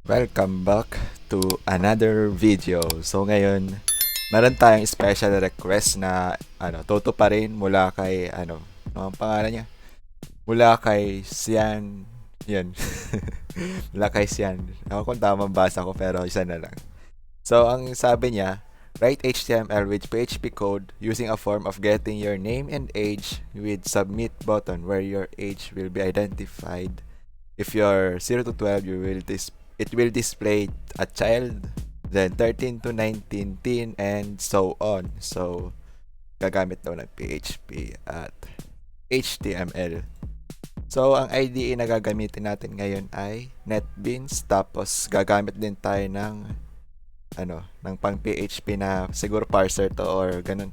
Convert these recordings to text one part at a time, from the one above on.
Welcome back to another video. So ngayon, meron tayong special request na tutuparin mula kay ano ang pangalan niya? Mula kay Sian. Yan. Mula kay Sian. Ako kung tama basa ko pero isa na lang. So ang sabi niya, write HTML with PHP code using a form of getting your name and age with submit button where your age will be identified. If you're 0 to 12, it will display a child, then 13 to 19, teen, and so on. So, gagamit daw ng PHP at HTML. So, ang IDE na gagamitin natin ngayon ay NetBeans. Tapos, gagamit din tayo ng ng pang PHP na siguro parser to or ganun.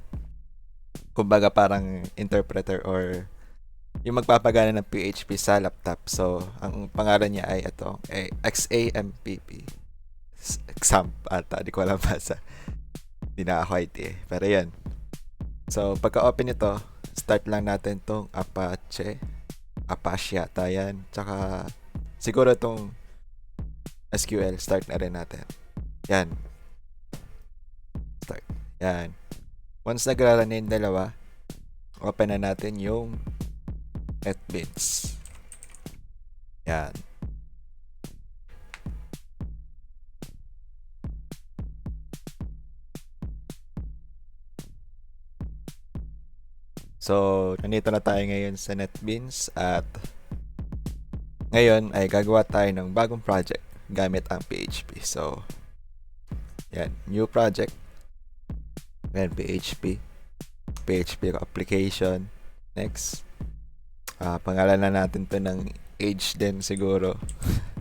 Kumbaga parang interpreter or yung magpapagana ng PHP sa laptop. So, ang pangalan niya ay ito, XAMPP. Examp ata, di ko alam basa. Di na ako IT eh. Pero yan. So, pagka-open ito, start lang natin tong Apache yata yan. Tsaka, siguro itong SQL, start na rin natin. Yan. Start. Yan. Once nagrara na yung dalawa, open na natin yung NetBeans. Yan. So, nandito na tayo ngayon sa NetBeans at ngayon ay gagawa tayo ng bagong project gamit ang PHP. So, yan. New project. Yan, PHP application. Next. Pangalan na natin to ng age din siguro.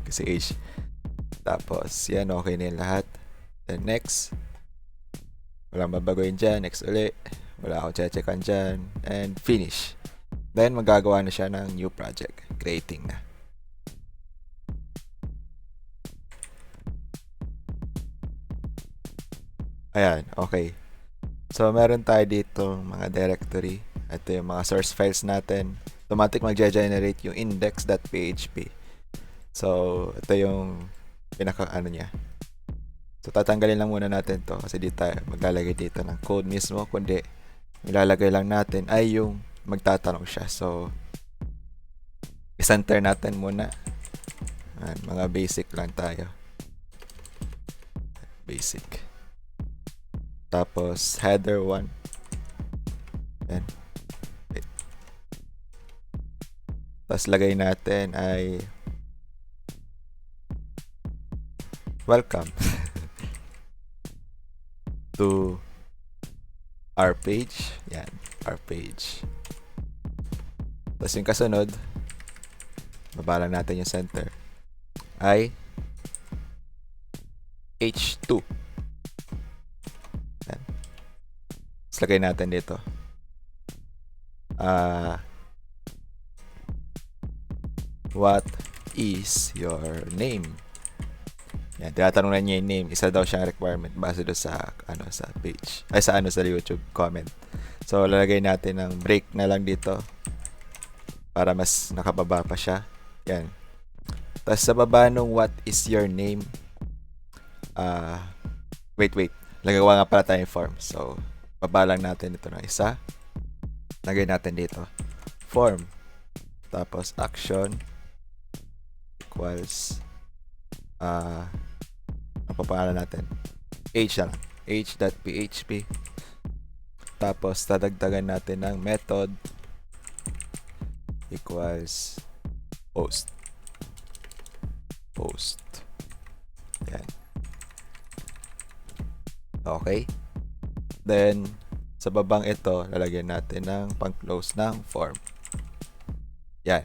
Kasi age. Tapos, yan, okay na yung lahat. Then next. Walang babagoyin dyan. Next ulit. Wala ako checkan dyan. And finish. Then, magagawa na siya ng new project. Creating na. Ayan, okay. So, meron tayo dito mga directory. Ito yung mga source files natin. Automatic magge-generate yung index.php. So, ito yung pinaka niya. So, tatanggalin lang muna natin to kasi di tayo maglalagay dito ng code mismo, kundi ilalagay lang natin ay yung magtatanong siya. So, isenter natin muna. Mga basic lang tayo. Basic. Tapos, header 1. Yan. Tapos lagay natin ay welcome to our page. Yan, our page. Tapos yung kasunod, baba lang natin yung center, ay H2. Yan. Tapos lagay natin dito. What is your name? Yan, tinatanong na niya yung name. Isa daw siyang requirement base doon sa sa page. Ay sa YouTube comment. So lalagay natin ng break na lang dito para mas nakababa pa siya. Yan. Tapos sa baba nung what is your name, wait. Lagawa nga pala tayong form. So baba lang natin ito ng isa. Lagay natin dito form. Tapos action equals ang papangalan natin age na lang, age.php. Tapos dadagdagan natin ng method equals post. Yan. Okay. Then sa babang ito lalagyan natin ng pang-close ng form. Yan.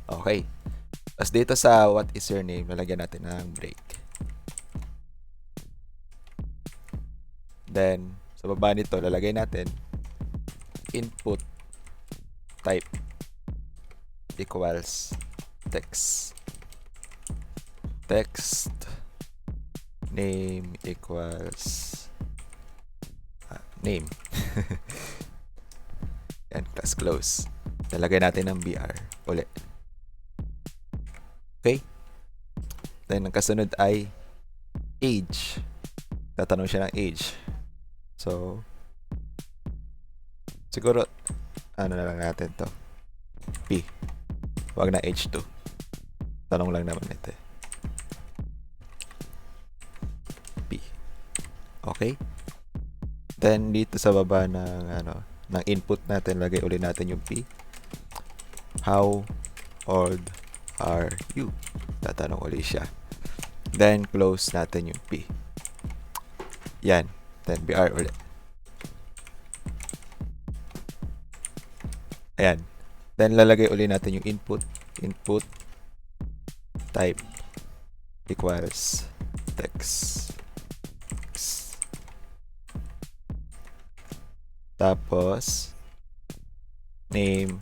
Okay. Tapos dito sa what is your name, lalagyan natin ng break. Then, sa baba nito, lalagay natin input type equals text. Text name equals name. Yan, class close. Lalagay natin ng BR ulit. Okay? natin, ang kasunod ay age. Tatanong siya ng age. So, siguro, ano na lang natin to. P. Wag na H2. Tanong lang naman ito. P. Okay? Then, dito sa baba ng input natin, lagay ulit natin yung P. How old are you? Tatanong ulit siya. Then, close natin yung P. Yan. Then, BR ulit. Ayan. Then, lalagay ulit natin yung input. Input type equals text. Tapos, name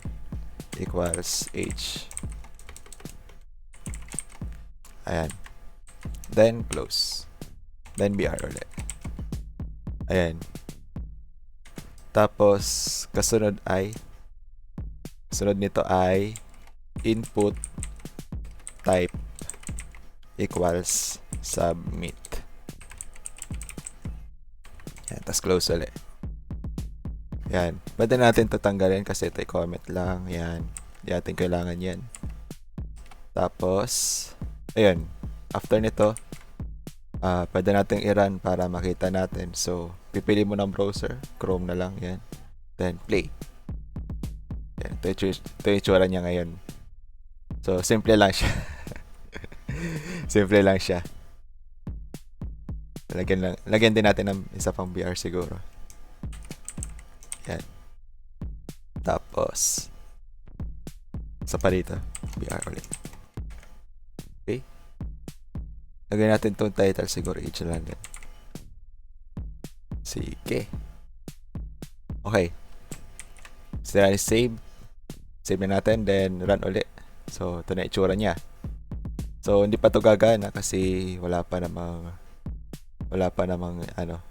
equals age. Ayan. Then, close. Then, BR ulit. Ayan. Tapos, kasunod nito ay input type equals submit. Yan, tapos close ulit. Yan. Pwede natin tatanggalin kasi ito ay comment lang. Yan. Hindi natin kailangan yan. Tapos, ayun. After nito, pwede natin i-run para makita natin. So, pipili mo ng browser. Chrome na lang. Yan. Then, play. Yan. Ito yung itsura niya ngayon. So, simple lang siya. Simple lang siya. Lagyan din natin ng isa pang BR siguro. Yan. Tapos, isa pa dito. BR ulit. Okay. Lagyan natin itong title siguro. Age lang din. Sige. Okay. Save. Save na natin. Then, run ulit. So, ito na itsura niya. So, hindi pa ito gagana kasi wala pa namang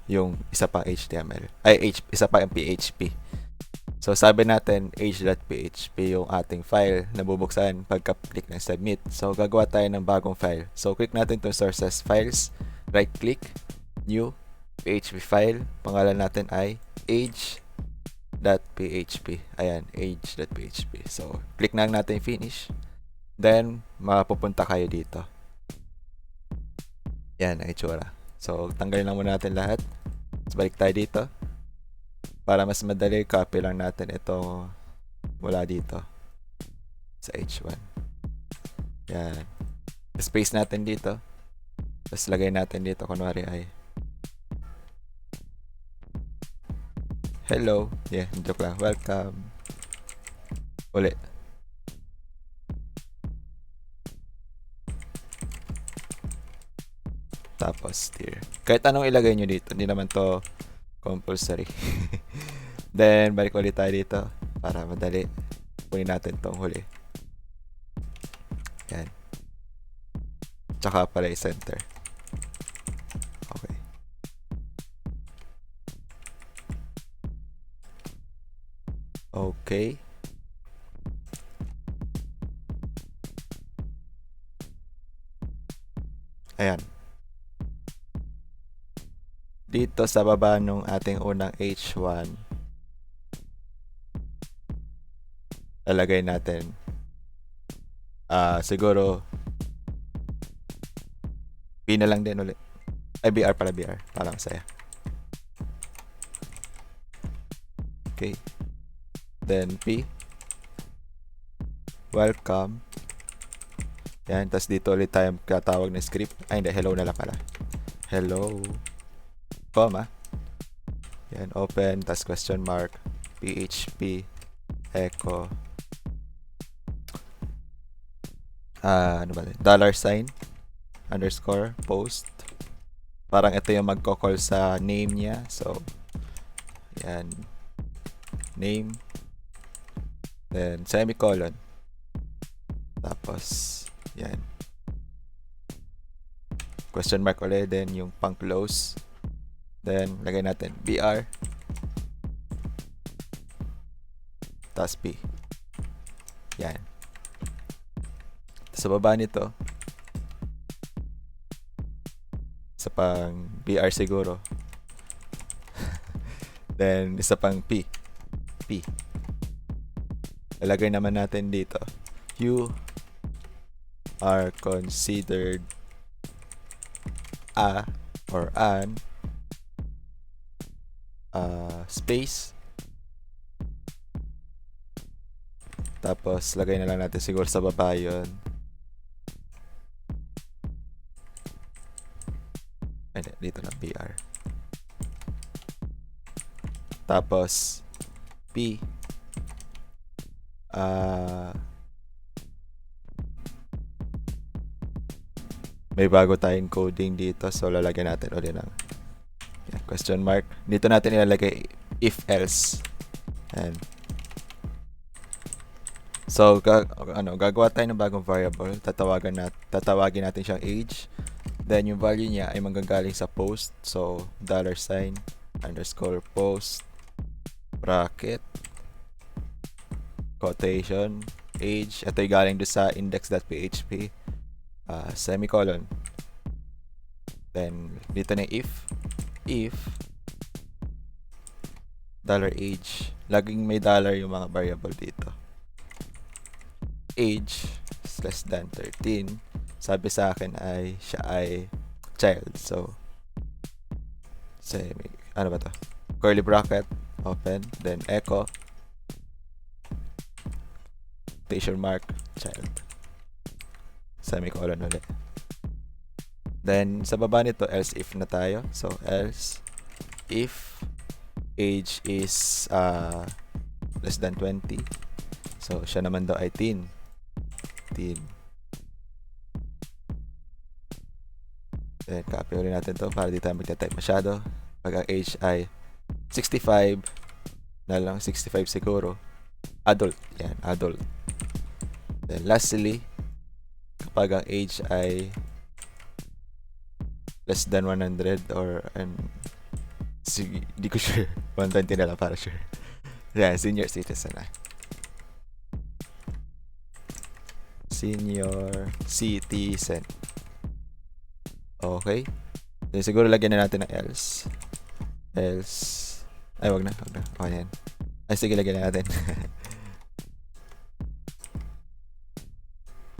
yung isa pang HTML. Isa pang PHP. So, sabi natin, age.php yung ating file na bubuksan pagka-click ng submit. So, gagawa tayo ng bagong file. So, click natin itong sources files. Right-click, new, PHP file. Pangalan natin ay age.php. Ayan, age.php. So, click na natin finish. Then, mapupunta kayo dito. Yan, ang itsura. So, tanggalin lang muna natin lahat. So, balik tayo dito. Para mas madali, copy lang natin ito mula dito sa H1. Yan. Space natin dito. Tapos lagay natin dito. Kunwari ay hello. Yeah, joke lang. Welcome. Ulit. Tapos tier. Kahit anong ilagay nyo dito, hindi naman to compulsory. Then, balik ulit tayo dito para madali. Kunin natin tong huli. Yan. Tsaka pala i-center. Okay. Okay. Ayan. Dito sa baba nung ating unang H1, lalagay natin siguro P na lang din ulit. Ay, BR pala, BR. Parang saya. Okay. Then P. Welcome. Yan. Tapos dito ulit tayo katawag ng script. Ay, hindi. Hello na lang pala. Hello. Comma. Yan, open, tas question mark, PHP, echo, ano ba $, underscore, post. Parang ito yung magko-call sa name niya. So, yan, name, then semicolon. Tapos, yan. Question mark ulit, then yung pang close. Then, lagay natin BR. Tapos P. Yan. Sa baba nito, Isa pang BR siguro. Then, isa pang P. P. Ilagay naman natin dito. You are considered a or an space. Tapos, lagay na lang natin siguro sa baba yun. Ay, dito na BR. Tapos, P. May bago tayong coding dito. So, lalagyan natin ulit ng question mark. Dito natin ilalagay if else. And so, gagawa tayo ng bagong variable. Tatawagin natin siyang age. Then, yung value niya ay manggagaling sa post. So, $, underscore post, bracket, quotation, age. Ito yung galing doon sa index.php. Semicolon. Then, dito na if $age. Laging may dollar yung mga variable dito. Age is less than 13. Sabi sa akin ay siya ay child. So, ano ba to? Curly bracket, open, then echo, quotation mark, child. Semicolon ulit. Then, sa baba nito, else if na tayo. So, else if age is less than 20. So, siya naman daw ay teen. Then, copy ulit natin to para di tayo magta-type masyado. Pag ang age ay 65, na lang 65 siguro. Adult. Yan, adult. Then, lastly, kapag ang age ay less than 100 or di ko sure. 120 na lang para sure. Yan, senior citizen na. Senior citizen. Okay. Then, siguro lagyan na natin ng else. Ay, wag na. Okay, yan. Ay, sige, lagyan na natin.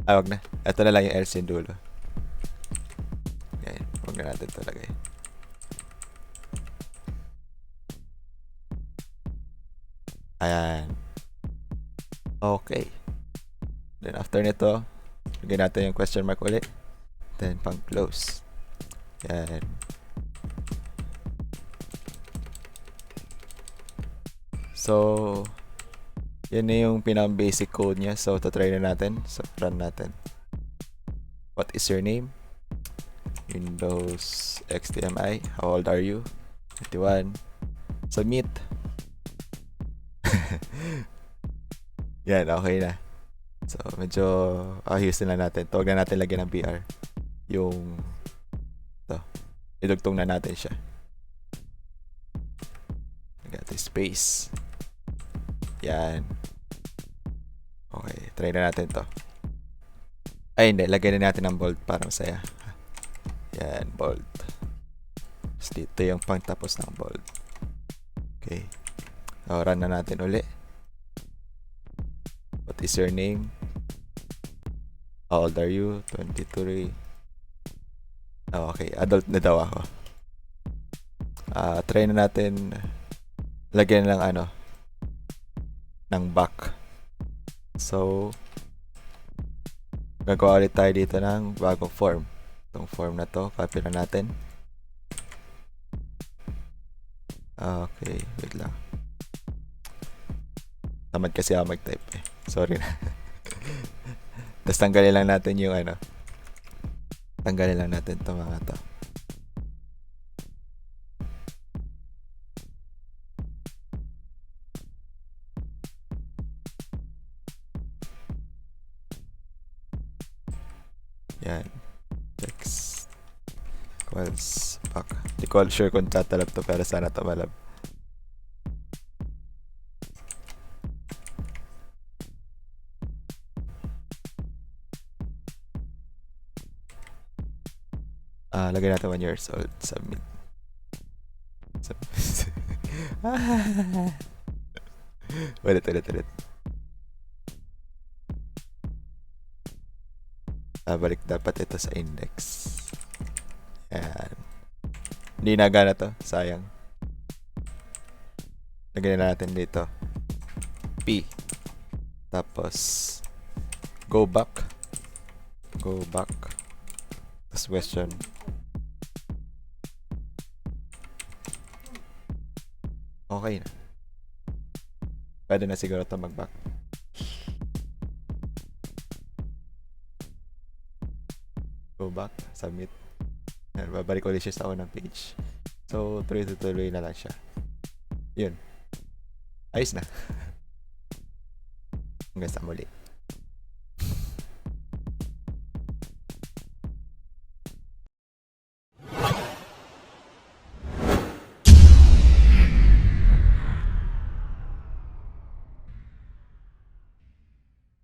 Ay, wag na. Ito na lang yung else yung dulo. Yan. Wag na natin ito lagay. Ayan. Okay. Then, after nito, lagyan natin yung question mark ulit. Then, pang close. Yan. So, yan na yung pinaka-basic code niya. So, try na natin. So, run natin. What is your name? Windows XDMI. How old are you? 21. Submit. Yan, okay na. So, medyo ayusin na natin. Huwag na natin lagyan ng BR. Yung idugtong na natin siya. Lagyan space. Yan. Okay, try na natin to. Ay, hindi. Lagyan na natin ng bold para masaya. Yan, bold. Tapos dito yung pangtapos ng bold. Okay. So, run na natin uli. What is your name? How old are you? 23. Oh, okay, adult na daw ako. Try na natin lagyan ng ng back. So, gagawa ulit tayo dito ng bagong form. Itong form na to, copy na natin. Okay, wait lang. Tamad kasi ako mag-type eh. Sorry na. Tapos tanggalin lang natin yung tanggalin lang natin itong mga to. Yan. Text equals back. Di ko sure kung tatalab to pero sana tumalab. Lagay natin 1 years old. Submit. Ulit. Balik dapat ito sa index. Ayan. Hindi nagana to. Sayang. Lagyan na natin dito. P. Tapos, go back. Tapos question. Okay na. Pwede na siguro ito mag-back. Go back. Submit. Babalik ulit siya sa unang page. So, tuloy na lang siya. Yun. Ayos na. Hanggang sa muli.